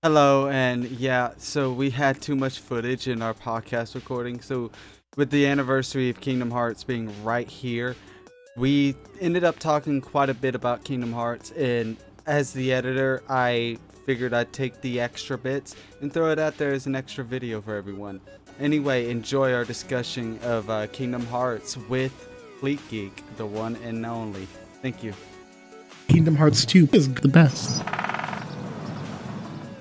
Hello, and yeah, so we had too much footage in our podcast recording. So, with the anniversary of Kingdom Hearts being right here, we ended up talking quite a bit about Kingdom Hearts. And as the editor, I figured I'd take the extra bits and throw it out there as an extra video for everyone. Anyway, enjoy our discussion of Kingdom Hearts with Fleet Geek, the one and only. Thank you. Kingdom Hearts 2 is the best.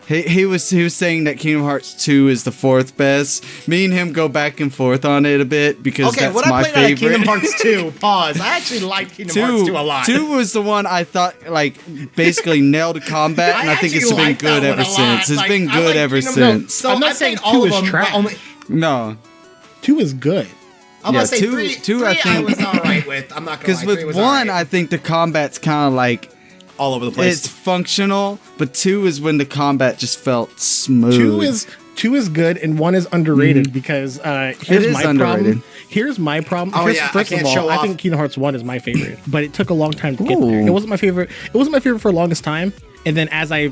He was saying that Kingdom Hearts 2 is the fourth best. Me and him go back and forth on it a bit because that's my favorite. I played Kingdom Hearts 2, pause. I actually like Kingdom Hearts 2 a lot. 2 was the one I thought basically nailed combat, and I think it's been good ever since. It's been good ever since. So I'm not saying all of them. No. 2 is good. I'm gonna say three I was alright with. I'm not gonna lie. Because with 1, I think the combat's kind of like all over the place. It's functional, but 2 is when the combat just felt smooth. 2 is good, and 1 is underrated because here's my problem. Here's my problem. First of all, I think Kingdom Hearts 1 is my favorite, but it took a long time to get there. It wasn't my favorite. It wasn't my favorite for the longest time, and then as I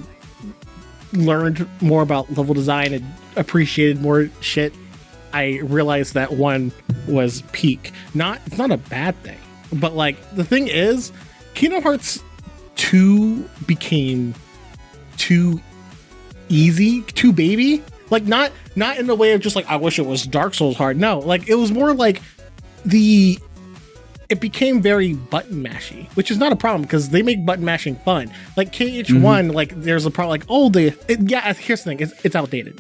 learned more about level design and appreciated more shit, I realized that 1 was peak. It's not a bad thing, but like the thing is, Kingdom Hearts 2 became too easy, too baby. Like not in the way of just like I wish it was Dark Souls hard. No, like it was more like it became very button mashy, which is not a problem because they make button mashing fun. Like KH1, like there's a problem. Like here's the thing, it's outdated.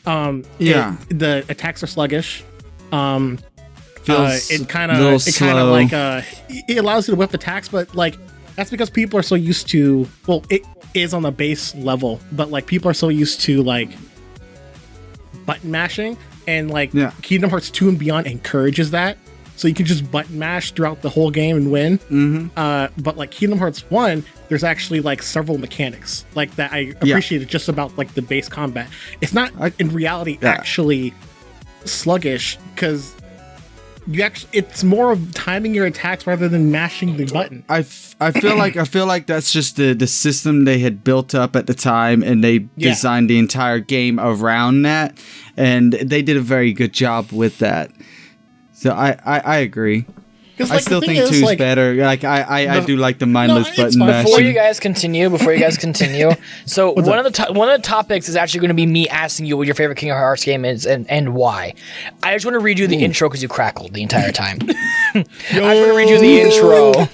The attacks are sluggish. It kind of like it allows you to whip attacks, but like that's because people are so used to, well, it is on the base level, but like people are so used to like button mashing, and like Kingdom Hearts 2 and beyond encourages that. So you can just button mash throughout the whole game and win. But like Kingdom Hearts 1, there's actually like several mechanics like that I appreciated just about like the base combat. It's not in reality actually sluggish because it's more of timing your attacks rather than mashing the button. I feel like that's just the system they had built up at the time, and they designed the entire game around that, and they did a very good job with that. So I agree. Like, I still think 2's like, better. Like I do like the mindless button mashing. Before you guys continue, so one of the topics is actually going to be me asking you what your favorite Kingdom Hearts game is and why. I just want to read you the intro because you crackled the entire time. I just want to read you the intro.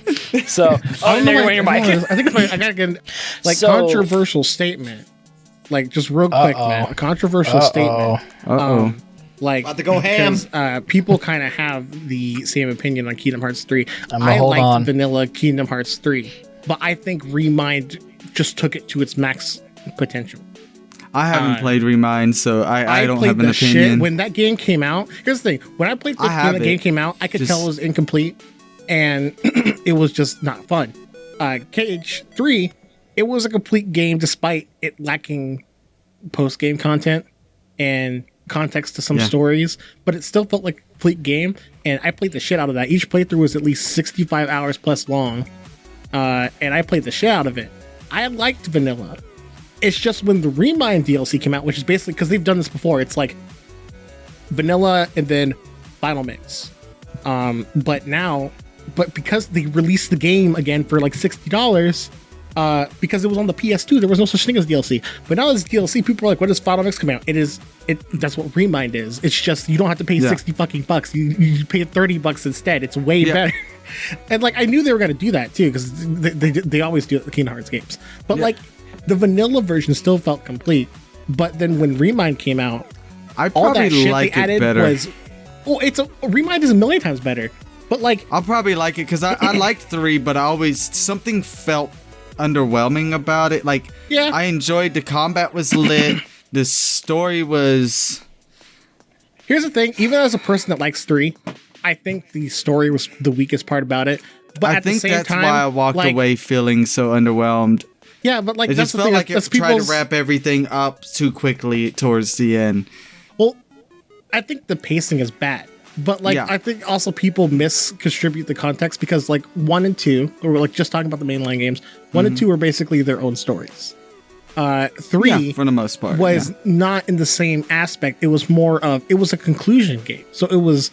So, there you're your mic. I think I gotta get controversial statement. Like just real quick, man. A controversial statement. Like, about to go ham. People kind of have the same opinion on Kingdom Hearts 3. I liked vanilla Kingdom Hearts 3, but I think Remind just took it to its max potential. I haven't played Remind, so I don't have an opinion. When that game came out, here's the thing. When I played when the game came out, I could tell it was incomplete, and it was just not fun. KH3, it was a complete game despite it lacking post-game content and context to some stories, but it still felt like a complete game, and I played the shit out of that. Each playthrough was at least 65 hours plus long, and I played the shit out of it. I liked vanilla. It's just when the Remind DLC came out, which is basically because they've done this before, it's like vanilla and then final mix. But because they released the game again for like $60, because it was on the PS2, there was no such thing as DLC. But now as DLC, people are like, "What does Final Mix come out?" That's what Remind is. It's just you don't have to pay 60 fucking bucks. You pay $30 instead. It's way better. And like I knew they were gonna do that too because they always do it with Kingdom Hearts games. But like the vanilla version still felt complete. But then when Remind came out, I probably like it better. Remind is a million times better. But like I'll probably like it because I liked 3, but something felt underwhelming about it. Like I enjoyed the combat was lit. The story was. Here's the thing. Even as a person that likes 3, I think the story was the weakest part about it. But at the same time, that's why I walked away feeling so underwhelmed. Yeah, but like it just felt like it tried to wrap everything up too quickly towards the end. Well, I think the pacing is bad. But like I think also people misconstribute the context because like 1 and 2, or like just talking about the mainline games, 1 and 2 are basically their own stories. 3 for the most part was not in the same aspect. It was more of, it was a conclusion game. So it was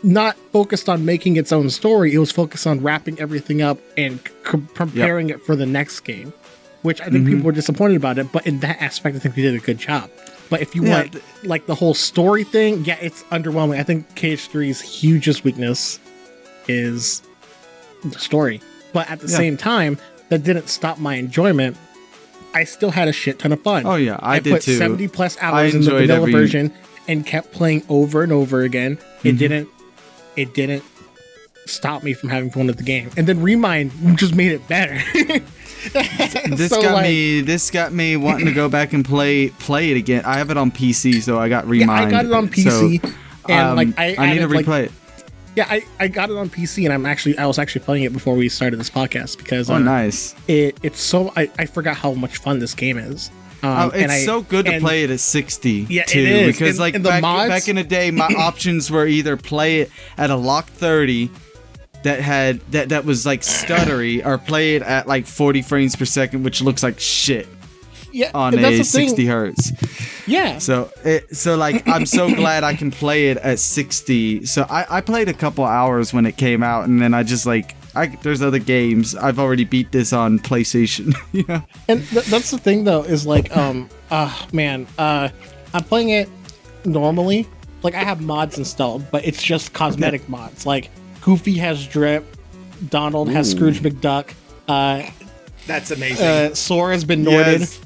not focused on making its own story. It was focused on wrapping everything up and preparing it for the next game, which I think people were disappointed about it. But in that aspect, I think we did a good job. But if you want like the whole story thing, it's underwhelming. I think KH3's hugest weakness is the story. But at the same time, that didn't stop my enjoyment. I still had a shit ton of fun. Oh yeah, I did put too. 70 plus hours in the vanilla version and kept playing over and over again. It didn't stop me from having fun with the game. And then Remind just made it better. This got me wanting to go back and play it again. I have it on PC, so I got Remind. Yeah, I got it on PC, and I need to replay it. Yeah, I got it on PC, and I was actually playing it before we started this podcast because nice. It's so I forgot how much fun this game is. It's so good to play it at 60 yeah, too, it is. because like back in the day, my options were either play it at a lock 30 that was like stuttery, or play it at like 40 frames per second, which looks like shit. Yeah, on a 60 hertz. Yeah. So like I'm so glad I can play it at 60. So I played a couple hours when it came out, and then I just like there's other games I've already beat this on PlayStation. Yeah. And that's the thing though, is like I'm playing it normally. Like I have mods installed, but it's just cosmetic mods. Like Goofy has drip, Donald has Scrooge McDuck. That's amazing. Sora's been Norded. Yes.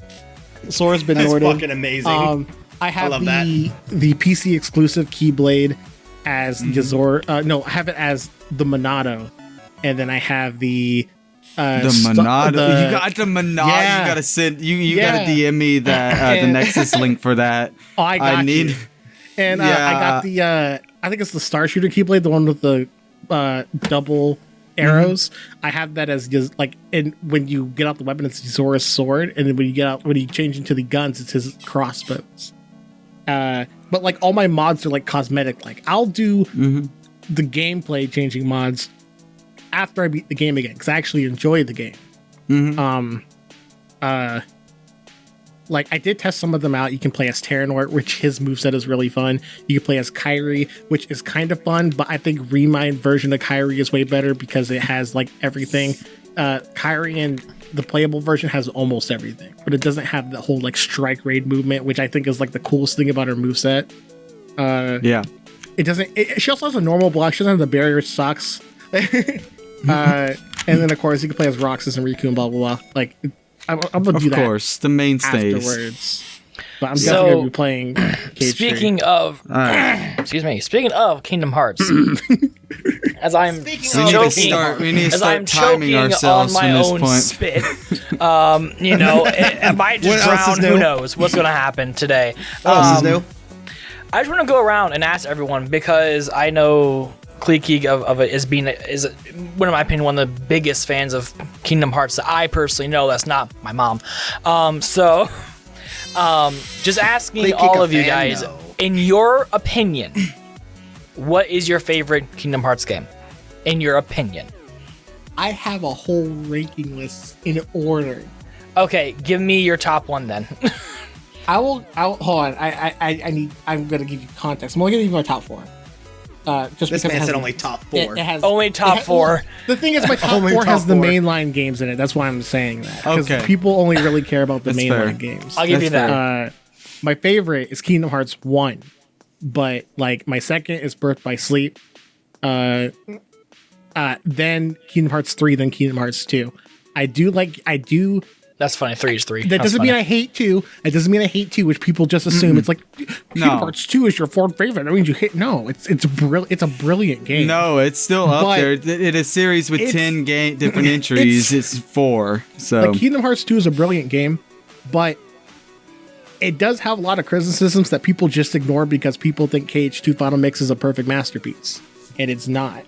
Sora's been That's Norded. fucking amazing. I have the PC exclusive Keyblade as Yazor. No, I have it as the Monado, and then I have the Monado. You got the Monado. Yeah. You gotta send. You gotta DM me that the Nexus link for that. Oh, I need. You. And I got the. I think it's the Star Shooter Keyblade, the one with the double arrows. I have that as just like, and when you get out the weapon, it's Zora's sword, and then when you change into the guns, it's his crossbows. But like all my mods are like cosmetic. Like I'll do the gameplay changing mods after I beat the game again, because I actually enjoy the game. Like I did test some of them out. You can play as Terranort, which his moveset is really fun. You can play as Kyrie, which is kind of fun, but I think Remind version of Kyrie is way better because it has like everything. Kyrie in the playable version has almost everything, but it doesn't have the whole like strike raid movement, which I think is like the coolest thing about her moveset. It doesn't. She also has a normal block. She doesn't have the barrier, which sucks. And then of course you can play as Roxas and Riku and blah blah blah. Like I'm gonna do that. Of course, the mainstays. Afterwards. But I'm definitely gonna be playing KH3. Speaking of, Speaking of Kingdom Hearts, as I'm choking on my own spit, I might just drown. Who knows what's gonna happen today? What else is new? I just want to go around and ask everyone, because I know Kleekig of it is one of my opinion, one of the biggest fans of Kingdom Hearts that I personally know. That's not my mom. Just asking all of you guys, in your opinion, what is your favorite Kingdom Hearts game? In your opinion, I have a whole ranking list in order. Okay, give me your top one then. I'll hold on. I'm gonna give you context. I'm only gonna give you my top four. Just this because man said only top four. Only top four. The thing is, my top four has the mainline games in it. That's why I'm saying that. Because people only really care about the mainline games. I'll give you that. My favorite is Kingdom Hearts 1. But like my second is Birth by Sleep. Then Kingdom Hearts 3, then Kingdom Hearts 2. I do. That's funny. 3 is 3. That doesn't mean I hate 2. It doesn't mean I hate 2, which people just assume. It's like Kingdom Hearts 2 is your fourth favorite. That means you hate. No, it's a brilliant game. No, it's still up there. In a series with 10 different entries, it's 4. So like Kingdom Hearts 2 is a brilliant game, but it does have a lot of criticisms that people just ignore because people think KH2 Final Mix is a perfect masterpiece, and it's not.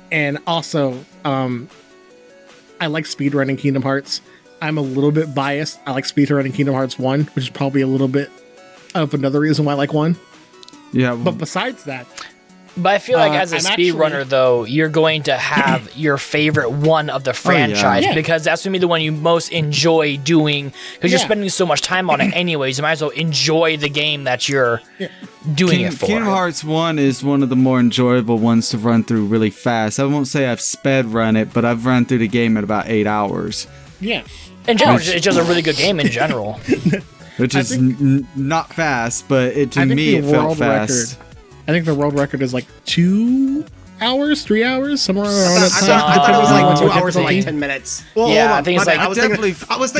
And also, I like speedrunning Kingdom Hearts. I'm a little bit biased. I like speedrunning Kingdom Hearts 1, which is probably a little bit of another reason why I like 1. Yeah. But besides that, But I feel like as a speedrunner, though, you're going to have your favorite one of the franchise because that's going to be the one you most enjoy doing because you're spending so much time on it anyways. You might as well enjoy the game that you're doing it for. Kingdom Hearts 1 is one of the more enjoyable ones to run through really fast. I won't say I've sped run it, but I've run through the game in about 8 hours. Yeah. In general, it's just a really good game in general. Which is not fast, but to me it felt fast. I think the world record is like 2 hours, 3 hours, somewhere around that time. I thought it was like 2 hours and like 10 minutes. Well, yeah, I think it's like I was thinking of I was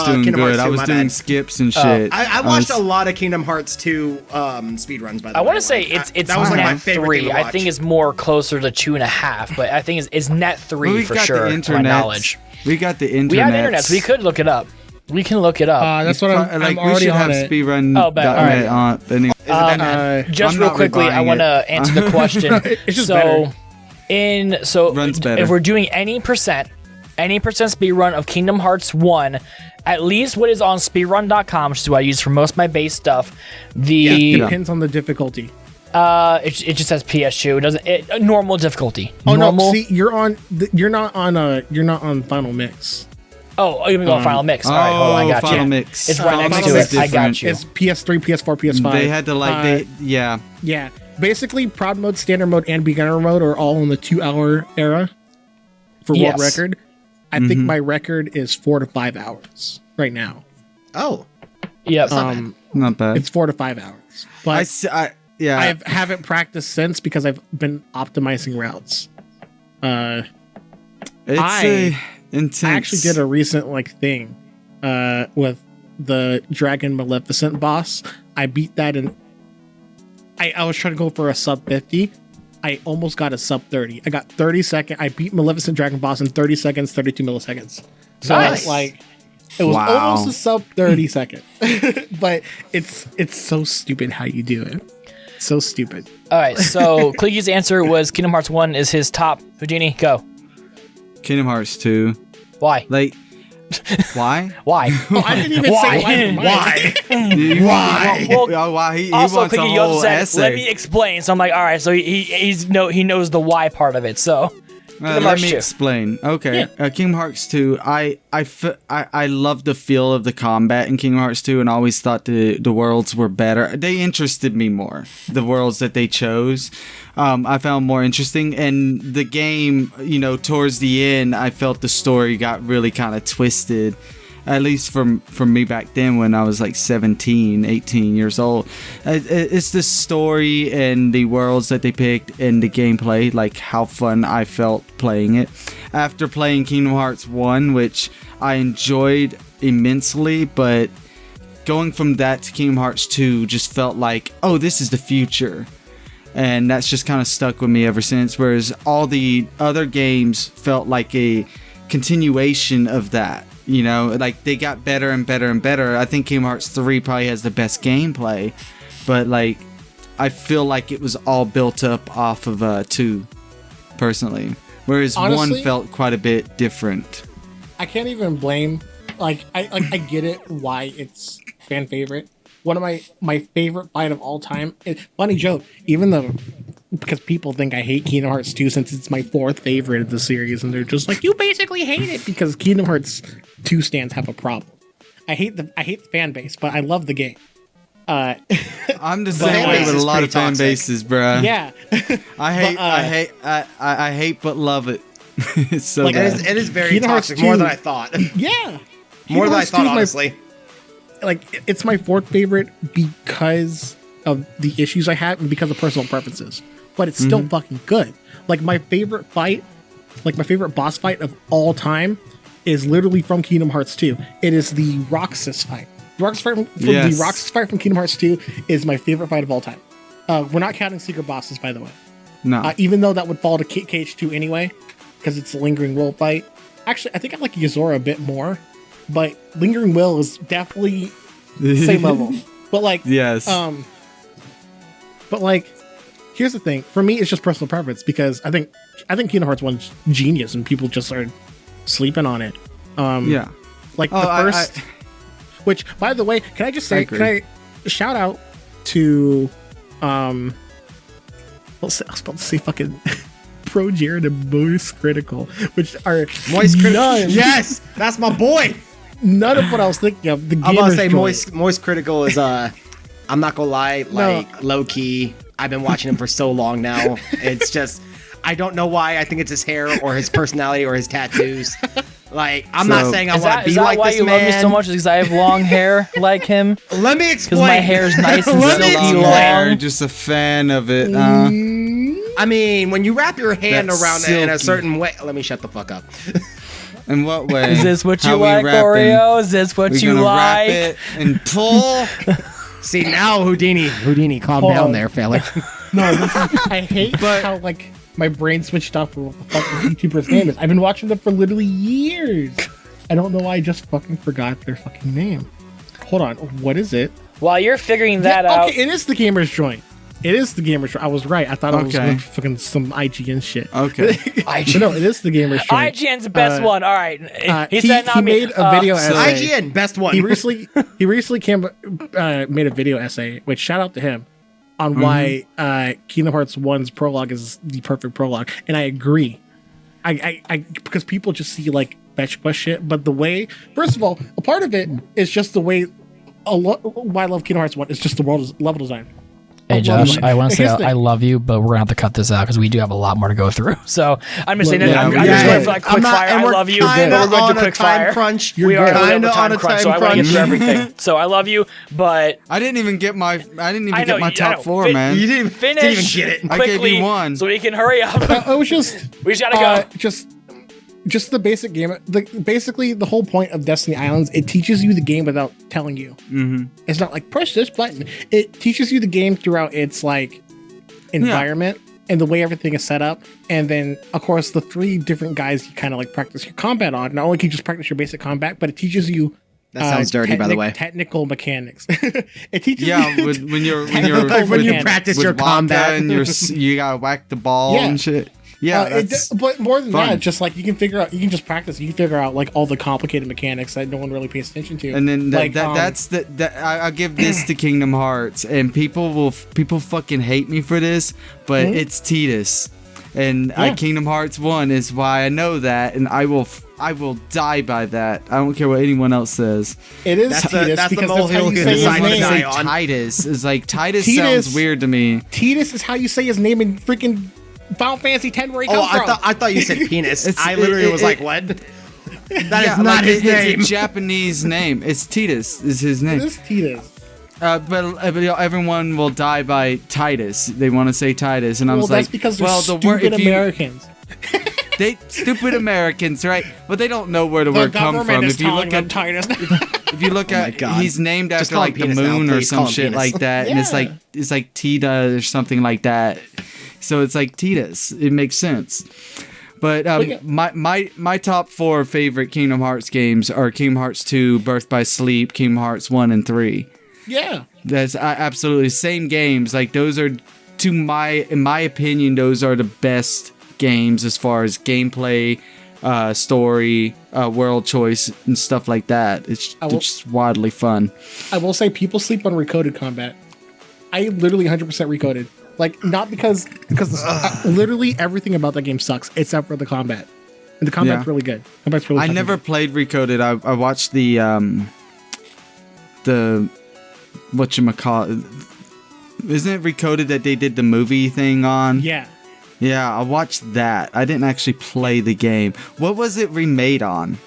doing good. I was doing skips and shit. I watched a lot of Kingdom Hearts 2 speedruns. By the way, I want to say it's that was like net my favorite 3. I think it's more closer to 2.5, but I think it's net 3 for sure. To my knowledge, we got the internet. We have the internet, so we could look it up. We can look it up. That's what I'm already on it. Speedrun.net on. Just real quickly, I want to answer the question. It's just better. Runs better. If we're doing any percent speedrun of Kingdom Hearts 1, at least what is on speedrun.com, which is what I use for most of my base stuff, it depends on the difficulty. It just says PS2. It doesn't normal difficulty. Oh normal. No, see, you're not on Final Mix. Oh, you're going to Final Mix. All right, hold on, I got Final you. Mix. It's right next to it. I got you. It's PS3, PS4, PS5. They had to Yeah. Basically, Proud Mode, Standard Mode, and Beginner Mode are all in the 2-hour era for world record. I think my record is 4 to 5 hours right now. Oh. Yeah. Not bad. It's 4 to 5 hours. But I haven't practiced since because I've been optimizing routes. Intense. I actually did a recent thing with the Dragon Maleficent boss. I beat that in. I was trying to go for a sub 50. I almost got a sub 30. I got 30 seconds. I beat Maleficent Dragon boss in 30 seconds, 32 milliseconds. So nice. It was almost a sub 30 second. But it's so stupid how you do it. So stupid. All right. So Clicky's answer was Kingdom Hearts 1 is his top. Houdini, go. Kingdom Hearts 2. Why? Why? Why? Oh, I didn't even say why. Why? Well, he also, wants Clicky, a you whole also said, essay. let me explain. So I'm like, all right. So he knows the why part of it. So let me explain. Okay, Kingdom Hearts 2. I love the feel of the combat in Kingdom Hearts 2, and always thought the worlds were better. They interested me more. The worlds that they chose, I found more interesting. And the game, towards the end, I felt the story got really kind of twisted. At least from me back then when I was like 17, 18 years old. It's the story and the worlds that they picked and the gameplay, like how fun I felt playing it. After playing Kingdom Hearts 1, which I enjoyed immensely, but going from that to Kingdom Hearts 2 just felt like, oh, this is the future. And that's just kind of stuck with me ever since, whereas all the other games felt like a continuation of that. They got better and better and better. I think Kingdom Hearts 3 probably has the best gameplay, but I feel like it was all built up off of 2, personally. Whereas honestly, 1 felt quite a bit different. I can't even blame. I get it why it's fan favorite. One of my favorite fight of all time. Funny joke. Even though because people think I hate Kingdom Hearts 2 since it's my 4th favorite of the series, and they're just like, you basically hate it because Kingdom Hearts 2 stands have a problem. I hate the fan base, but I love the game. I'm the same way with a lot of fan bases, bro. Yeah. I hate but love it. It's so bad. It is very toxic, more than I thought. Yeah. More than I thought, honestly. It's my 4th favorite because of the issues I have and because of personal preferences. But it's still fucking good. My favorite fight, my favorite boss fight of all time is literally from Kingdom Hearts 2. It is the Roxas fight. The Roxas fight from Kingdom Hearts 2 is my favorite fight of all time. We're not counting secret bosses, by the way. No. Even though that would fall to KH2 anyway, because it's a Lingering Will fight. Actually, I think I like Yozora a bit more, but Lingering Will is definitely the same level. But yes. But here's the thing. For me, it's just personal preference because I think Kingdom Hearts 1's genius and people just are sleeping on it. The first, which by the way, can I just say, can I shout out to was about to say fucking Pro Jared and Moist Critical, which are Moist Critical. none, Yes, that's my boy. none of what I was thinking of. The I'm about to Gamer's say Joint. Moist Critical is I'm not gonna lie, like low key. I've been watching him for so long now. It's just I don't know why. I think it's his hair or his personality or his tattoos. Like I'm not saying I want to be like this man. Is that why you love me so much? Because I have long hair like him. Let me explain. Because my hair's nice and silky long. Just a fan of it. I mean, when you wrap your hand That's around it in a silky. certain way, let me shut the fuck up. In what way? Is this what you How we like, wrapping? Oreo? Is this what We you gonna wrap like? it and pull. See now, Houdini, calm Hold down on. there, fella. No, this is, I hate how like my brain switched off for what the fuck this YouTuber's name is. I've been watching them for literally years. I don't know why I just fucking forgot their fucking name. Hold on, what is it? While you're figuring that out, Okay, it is the Gamer's Joint. It is the Gamer's Joint. I was right. I thought it was Okay. fucking some IGN shit. Okay. But no, it is the Gamer's Joint. IGN's the best one. All right, He said not me. made a video essay. IGN, best one. He recently made a video essay, which shout out to him, on why Kingdom Hearts 1's prologue is the perfect prologue, and I agree. I because people just see like fetch quest shit, but the way, first of all, a part of it is just the way. Why I love Kingdom Hearts 1 is just the level design. Hey Josh, I want to say Here's the thing. I love you, but we're gonna have to cut this out because we do have a lot more to go through. So I'm just saying Well, that yeah, I'm we just did. going for like quick fire. I love you, but kinda we're going on to a quick time fire. crunch. We are on a kinda time crunch, so I want to get through everything. So I love you, but I didn't even get my I know, get my I top know. four, man. You didn't finish even get it. I gave quickly you one. so we can hurry up. It was just We just gotta go. just the basic game. Basically, the whole point of Destiny Islands, it teaches you the game without telling you. Mm-hmm. It's not like press this button. It teaches you the game throughout its like environment and the way everything is set up. And then, of course, the 3 different guys you kind of like practice your combat on. Not only can you just practice your basic combat, but it teaches you. That sounds dirty, by the way. Technical mechanics. It teaches Yeah, you. when you're Like when you with- practice with your Wonka combat. and you gotta whack the ball Yeah. and shit. Yeah, but more than fun. that, just like you can just practice. You can figure out like all the complicated mechanics that no one really pays attention to. and then like, I'll give this to Kingdom Hearts, and people fucking hate me for this, but it's Tidus, and Kingdom Hearts 1 is why I know that, and I will die by that. I don't care what anyone else says. It is That's the- Tidus that's the because that's how molehill you who say his decides to name. die Say on. Titus is like Titus Tidus- sounds weird to me. Tidus is how you say his name in freaking Final Fantasy X, where he comes Oh, from. I thought you said penis. It's- I literally was it- like, what? That is Yeah, not like, his name. It's a Japanese name. It's Tidus is his It name. is Tidus. But everyone will die by Titus. They want to say Titus, and I Well, was that's like, because they're well, stupid Americans. They stupid Americans, right? But they don't know where the The word come government from. is If you telling look them at Tidus. if you look my at, God. he's named Just after call him like the penis now, moon or please. some Call him shit penis. like that, and it's Yeah. like Tita or something like that. So it's like Titus. It makes sense. But my top 4 favorite Kingdom Hearts games are Kingdom Hearts 2, Birth by Sleep, Kingdom Hearts 1 and 3. Yeah. That's absolutely same games. Like those are, in my opinion, those are the best games as far as gameplay, story, world choice, and stuff like that. It's just wildly fun. I will say people sleep on recoded combat. I literally 100% recoded. Like, not because literally everything about that game sucks except for the combat. And the combat's really good. Combat's really I fucking never good. played Recoded. I watched the whatchamacallit. Isn't it Recoded that they did the movie thing on? Yeah. Yeah, I watched that. I didn't actually play the game. What was it remade on?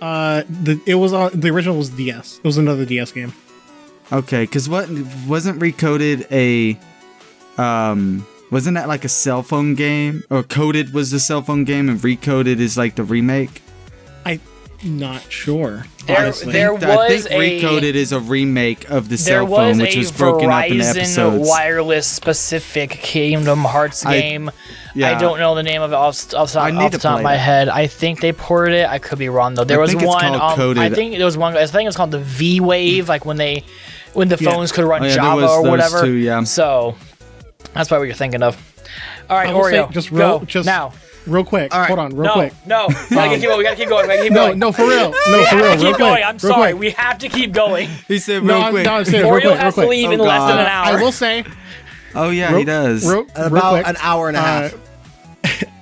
It was on the original was DS. It was another DS game. Okay, because wasn't Recoded a wasn't that like a cell phone game? Or Coded was the cell phone game and Recoded is like the remake? I'm not sure. There I was think Recoded is a remake of the there cell phone, was which a was broken up into Verizon episodes. wireless specific Kingdom Hearts game. yeah. I don't know the name of it off the I top need to of play my that. head. I think they ported it. I could be wrong though. There was think it's one. called Coded. I think there was one. I think it's called the V Wave, like when the phones could run Oh, yeah, there Java was or those whatever. two, yeah. So that's probably what you're thinking of. All right, I will say, Oreo, just now. real quick. All right. Hold on, real No, quick. no, we gotta keep going. We gotta keep going. We gotta keep No, going. no, for real. No, we for have real. to keep Real going. quick. I'm real sorry. quick. We have to keep going. He said No, real quick. I'm serious. Real Oreo quick. has Real to quick. leave in Oh, less than an God. hour. I will say, Oh yeah, he does. About an hour and a half.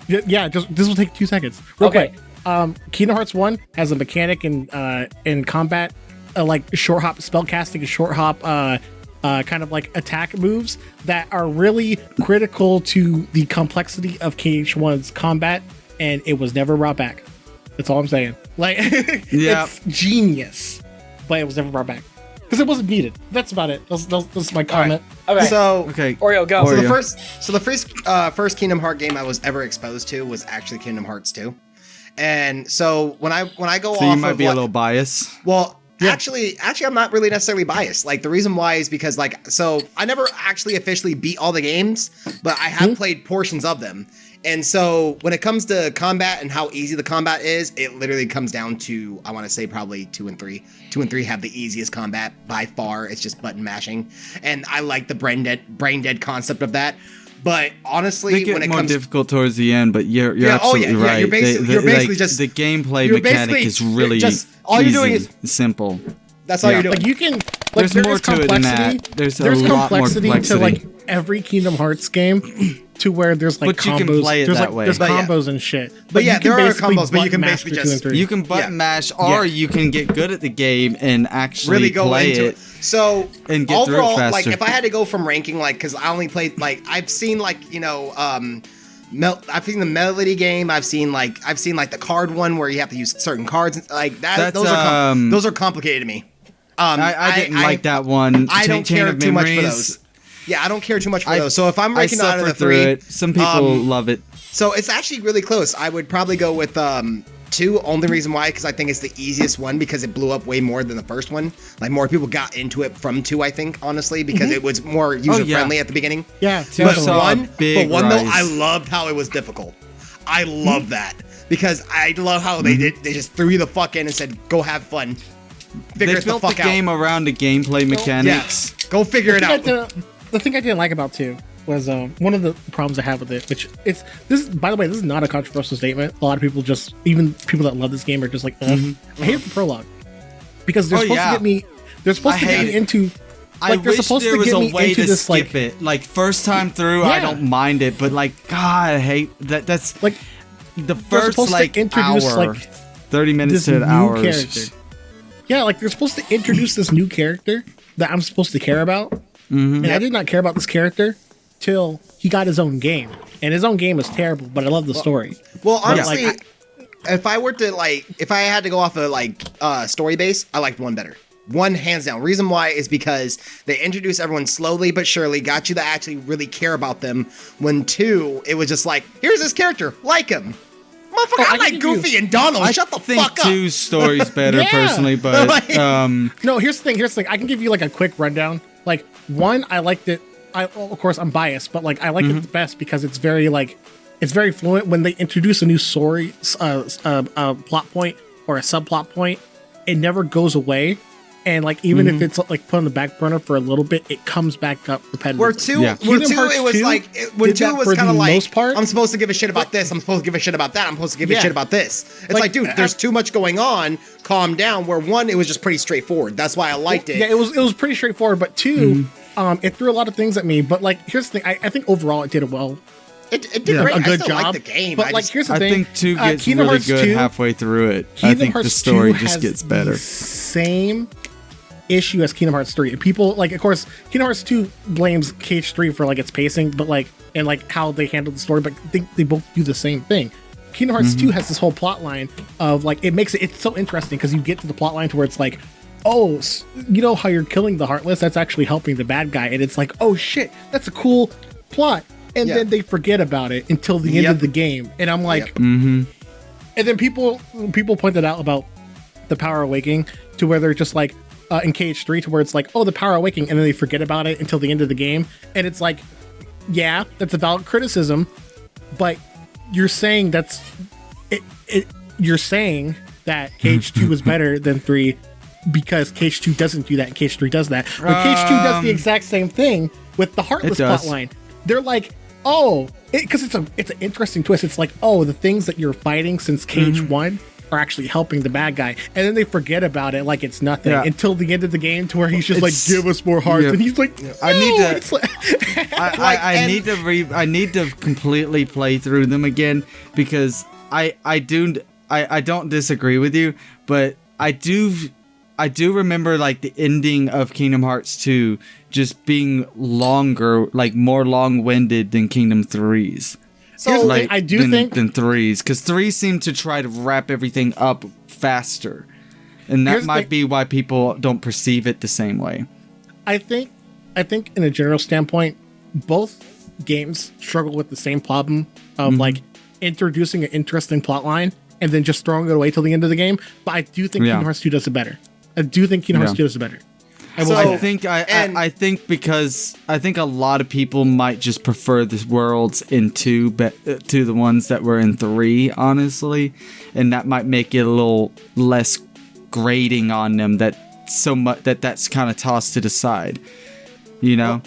Yeah, just this will take 2 seconds. Real Okay. quick. Kingdom Hearts 1 has a mechanic in combat, like short hop spell casting and short hop kind of like attack moves that are really critical to the complexity of KH1's combat, and it was never brought back. That's all I'm saying. Like, Yeah. it's genius, but it was never brought back because it wasn't needed. That's about it. That's my comment. Okay. So Okay. Oreo, go. So Oreo. the first Kingdom Heart game I was ever exposed to was actually Kingdom Hearts 2. And so when I go So off you might of be a what- little biased. well, actually I'm not really necessarily biased. Like the reason why is because so I never actually officially beat all the games, but I have played portions of them. And so when it comes to combat and how easy the combat is, it literally comes down to, I want to say probably 2 and 3. 2 and 3 have the easiest combat by far. It's just button mashing. And I like the brain dead concept of that. But honestly, They get when it more comes difficult towards the end, but you're absolutely right. You're basically just the gameplay you're mechanic basically- is really you're just- all you're doing easy, simple. that's all Yeah. you're doing. Like you can, like There's there more is to it than complexity. that. There's a There's lot more complexity to complexity. like every Kingdom Hearts game, to where there's like But you combos. can play it there's that like way. there's But yeah. combos and shit. But yeah, you can there are basically combos, but you can button basically master just- 2 and 3. You can button Yeah. mash, or you can get good at the game and actually Really go play into it. it. So and get through it overall, like faster. if I had to go from ranking, like because I only played like I've seen like I've seen the Melody game. I've seen like the card one where you have to use certain cards like that. That's, Those are complicated to me. I didn't like that one. I don't Chain care of too much for Memories. those. Yeah, I don't care too much for those. So if I'm I ranking out of suffer the through three, it. Some people love it. so it's actually really close. I would probably go with 2. Only reason why, because I think it's the easiest one because it blew up way more than the first one. Like more people got into it from 2, I think, honestly, because it was more user friendly at the beginning. Yeah, Two But saw a big though, rise. I loved how it was difficult. I love that because I love how they just threw you the fuck in and said, "Go have fun." They Figure it built the the fuck game out. around the gameplay mechanics. Yeah, go figure it out. The thing I didn't like about 2 was one of the problems I have with it, which this is, by the way, this is not a controversial statement. A lot of people even people that love this game are just like, I hate the prologue because they're supposed to get me. They're supposed to get me into. I Like they're wish supposed there to was get a me way into to this skip like it. Like first time through, I Yeah. don't mind it, but like God, I hate that. That's like the they're first supposed like to introduce hour, like 30 minutes this to an new hour. character. Yeah, like they're supposed to introduce this new character that I'm supposed to care about, and I did not care about this character till he got his own game, and his own game is terrible. But I love the story. Well, honestly, like, if I were to if I had to go off of story base, I liked 1 better. 1 hands down. Reason why is because they introduced everyone slowly but surely, got you to actually really care about them. When 2, it was just like, here's this character, like him. Motherfucker, I like Goofy and Donald. I Shut the think fuck up. 2's story's better Yeah. personally, but No, here's the thing. I can give you like a quick rundown. Like 1, I liked it. Of course, I'm biased, but like I like it the best because it's very fluent. When they introduce a new story, plot point or a subplot point, it never goes away. And like even if it's like put on the back burner for a little bit, it comes back up repetitively. Where 2, Yeah. where Kingdom 2 Hearts it was 2 like, when did 2 that was for kind of the like, most part. I'm supposed to give a shit about this, I'm supposed to give a shit about that, I'm supposed to give a Yeah. shit about this. It's Like, like, dude, there's too much going on, calm down. Where 1, it was just pretty straightforward. That's why I liked it. Yeah, it was pretty straightforward. But 2, it threw a lot of things at me. But like here's the thing. I think overall it did it well. It did great. A good I still job. like the game. But I like just- here's the I thing. think 2 gets Kingdom really Hearts good 2 halfway through it. I Kingdom think Hearts the story 2 just has gets better. the same issue as Kingdom Hearts 3. And people like, of course, Kingdom Hearts 2 blames KH3 for like its pacing, but like and like how they handle the story. But I think they both do the same thing. Kingdom Hearts 2 has this whole plot line of like it's so interesting because you get to the plot line to where it's like, oh, you know how you're killing the Heartless? That's actually helping the bad guy, and it's like, oh shit, that's a cool plot. And Yeah. then they forget about it until the end Yep. of the game, and I'm like, Yep. and then people pointed out about the Power Awakening to where they're just like in KH3 to where it's like, oh, the Power Awakening, and then they forget about it until the end of the game, and it's like, yeah, that's a valid criticism, but you're saying you're saying that KH2 is better than 3 because KH2 doesn't do that and KH3 does that. But KH2 does the exact same thing with the Heartless It does. plotline. They're like, oh, because it's an interesting twist. It's like, oh, the things that you're fighting since KH1 are actually helping the bad guy, and then they forget about it like it's nothing until the end of the game, to where he's just like, "Give us more hearts," and he's like, no. "I need to." It's like, I need to completely play through them again, because I don't disagree with you, but I do remember like the ending of Kingdom Hearts 2 just being longer, like more long-winded than Kingdom 3's. So like, I do think than 3's, because 3 seemed to try to wrap everything up faster, and that might be why people don't perceive it the same way. I think in a general standpoint, both games struggle with the same problem of like introducing an interesting plot line and then just throwing it away till the end of the game. But I do think Kingdom Hearts 2 does it better. I do think Kingdom Hearts 2 does it better. I think because I think a lot of people might just prefer the worlds in 2 to the ones that were in 3, honestly, and that might make it a little less grating on them, that's kind of tossed to the side, you know.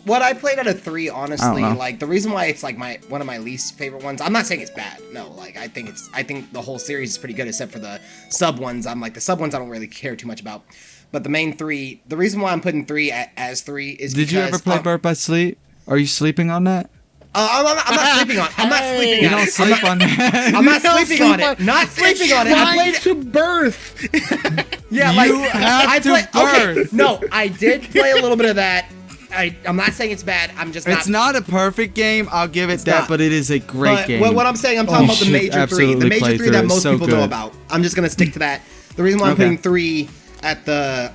What I played out of 3, honestly, like the reason why it's like one of my least favorite ones. I'm not saying it's bad. No, like I think the whole series is pretty good, except for the sub ones. I'm like, the sub ones I don't really care too much about. But the main 3, the reason why I'm putting 3 as 3 is Did you ever play Birth by Sleep? Are you sleeping on that? I'm not sleeping on it. I'm not sleeping on it. You don't sleep on that. I'm not sleeping on it. Not sleeping on it. I played to birth. Yeah, like I played. Okay, no, I did play a little bit of that. I'm not saying it's bad. I'm just not. It's not a perfect game. I'll give it that, but it is a great game. What I'm saying, I'm talking about the major 3. The major 3 that most people know about. I'm just gonna stick to that. The reason why I'm putting 3 at the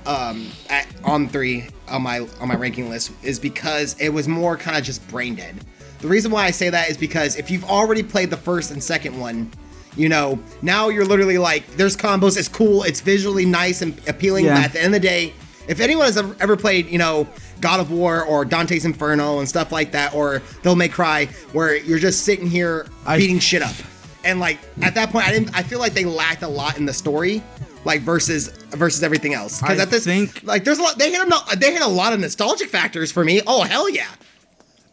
on 3 on my ranking list is because it was more kind of just brain dead. The reason why I say that is because if you've already played the first and second one, you know, now you're literally like, there's combos, it's cool, it's visually nice and appealing, but at the end of the day, if anyone has ever played, you know, God of War or Dante's Inferno and stuff like that, or Devil May Cry, where you're just sitting here beating shit up, and like at that point, I feel like they lacked a lot in the story, like versus everything else. Because at this, like, there's a lot. They hit a lot of nostalgic factors for me. Oh hell yeah!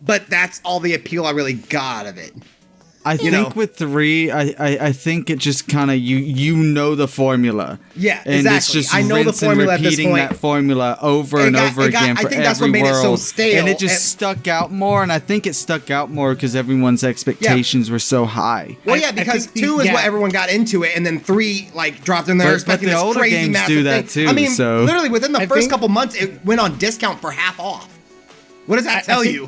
But that's all the appeal I really got out of it. I think with 3, I think it just kind of you know the formula. Yeah, and exactly. It's just I know the formula at this repeating point. that formula over and over again for every world. I think that's what made it so stale. And it just stuck out more, and I think it stuck out more because everyone's expectations were so high. Well, yeah, because 2 is what everyone got into it, and then 3 like dropped in there expecting this crazy massive do that thing. Too, I mean, so. Literally within the first couple months, it went on discount for half off. What does that tell you?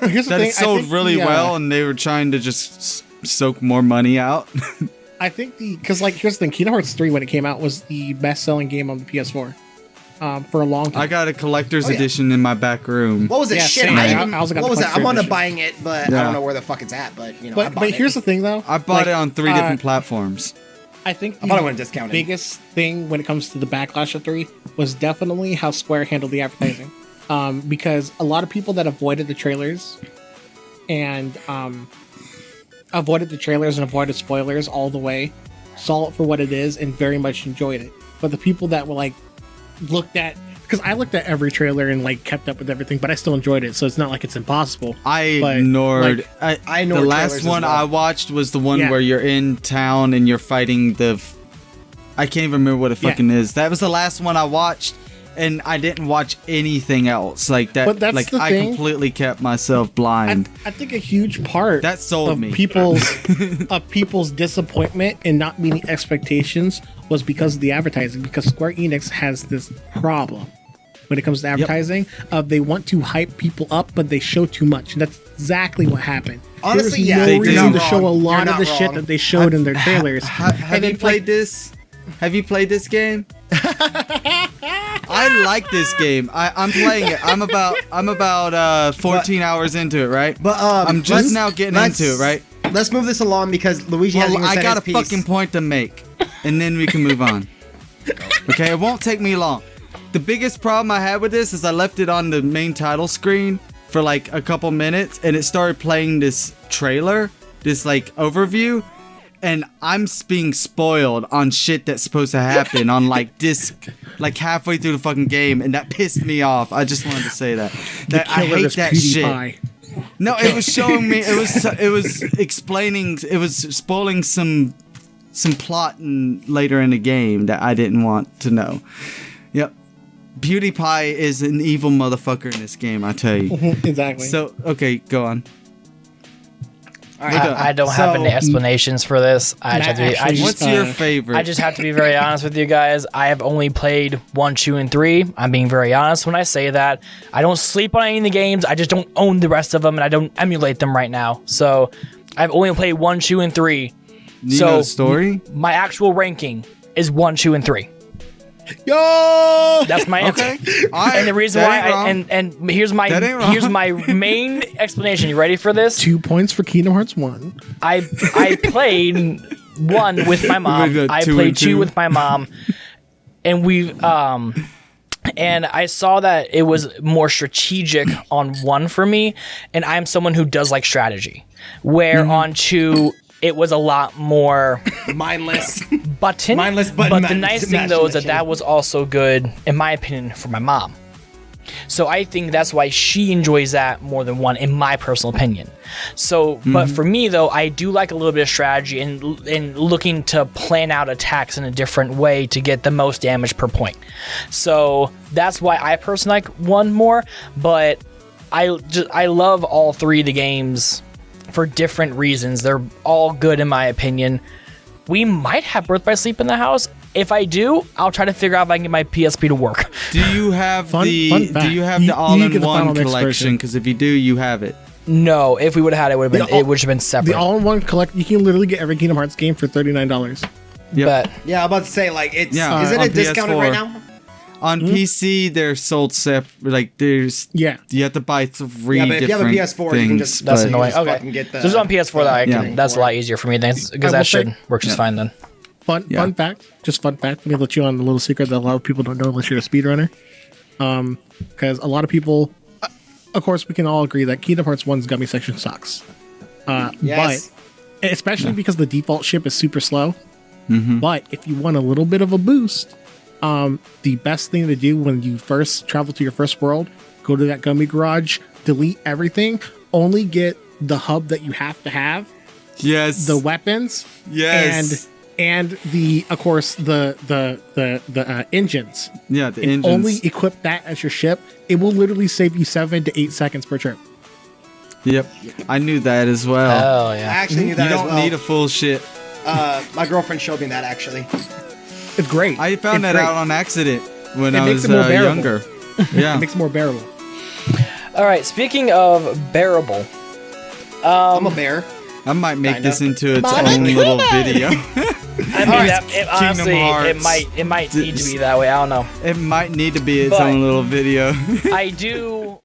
Here's the that thing, it sold really well, and they were trying to just soak more money out. I think because like here's the thing, Kingdom Hearts 3 when it came out was the best-selling game on the PS4 for a long time. I got a collector's edition in my back room. What was it? Yeah, Shit, what was that? I wanted to buying it, but I don't know where the fuck it's at. But you know, but here's the thing though, I bought it on 3 different platforms. I think I went discounted. Biggest thing when it comes to the backlash of 3 was definitely how Square handled the advertising. Because a lot of people that avoided the trailers and avoided spoilers all the way saw it for what it is and very much enjoyed it. But the people that were like because I looked at every trailer and like kept up with everything, but I still enjoyed it, so it's not like it's impossible. I ignored the last one I watched was the one where you're in town and you're fighting I can't even remember what it fucking is. That was the last one I watched. And I didn't watch anything else like that. But that's like the I thing. Completely kept myself blind. I think a huge part that sold of me. people's disappointment and not meeting expectations was because of the advertising. Because Square Enix has this problem when it comes to advertising of they want to hype people up, but they show too much, and that's exactly what happened. Honestly, there's no reason to show a lot of the shit that they showed in their trailers. Have you played this? Have you played this game? I like this game. I'm playing it. I'm about 14 hours into it, right? But I'm just now getting into it, right? Let's move this along because Luigi hasn't even said I got his a piece. fucking point to make, and then we can move on. Okay, it won't take me long. The biggest problem I had with this is I left it on the main title screen for like a couple minutes, and it started playing this trailer, this like overview. And I'm being spoiled on shit that's supposed to happen on like disc, like halfway through the fucking game, and that pissed me off. I just wanted to say that. I hate that shit. No, it was showing me. It was explaining. It was spoiling some some plot later in the game that I didn't want to know. Yep. PewDiePie is an evil motherfucker in this game, I tell you. Exactly. So, okay, go on. All right. I don't have any explanations for this. What's your favorite? I just have to be very honest with you guys. I have only played 1, 2, and 3. I'm being very honest when I say that. I don't sleep on any of the games. I just don't own the rest of them, and I don't emulate them right now. So I've only played 1, 2, and 3. You know the story? My actual ranking is 1, 2, and 3. Yo, that's my answer. Okay. And the reason why and here's my main explanation. You ready for this? 2 points for Kingdom Hearts 1. I played 1 with my mom. I played 2 with my mom, and and I saw that it was more strategic on 1 for me, and I'm someone who does like strategy. Where on 2 it was a lot more mindless button. Mindless button. But the nice thing though is that was also good, in my opinion, for my mom. So I think that's why she enjoys that more than 1, in my personal opinion. So, but for me though, I do like a little bit of strategy and looking to plan out attacks in a different way to get the most damage per point. So that's why I personally like 1 more. But I love all 3 of the games for different reasons. They're all good in my opinion. We might have Birth by Sleep in the house. If I do, I'll try to figure out if I can get my PSP to work. Do you have the all-in-one collection? Because if you do, you have it. No, if we would have had it, it would have been separate. The all-in-one collect, you can literally get every Kingdom Hearts game for $39. Yep. Yeah, I'm about to say, like, isn't it discounted PS4. right now? On PC, they're sold separate. Like, you have to buy 3 different if you have a PS4, things, you can just that's annoying. just Okay, fucking get the, so it's on PS4 that's a lot easier for me because that should work just fine then. Fun fact. Let me let you on a little secret that a lot of people don't know unless you're a speedrunner. Because a lot of people, of course, we can all agree that Kingdom Hearts 1's Gummy section sucks. Yes. But especially because the default ship is super slow. But if you want a little bit of a boost, the best thing to do when you first travel to your first world, go to that Gummy Garage, delete everything, only get the hub that you have to have. Yes. The weapons. Yes. And the, of course, the engines. Yeah, the and engines. Only equip that as your ship. It will literally save you 7 to 8 seconds per trip. Yep. I knew that as well. Oh yeah. I actually knew that You as don't well. need a full ship. My girlfriend showed me that actually. It's great. I found It's that great. out on accident when It I makes was it more bearable. younger. It Yeah. makes it more bearable. All right. Speaking of bearable, I'm a bear. I might make Kinda. this into its own little video. I mean, honestly, Hearts. it might need to be that way. I don't know. It might need to be its own little video. I do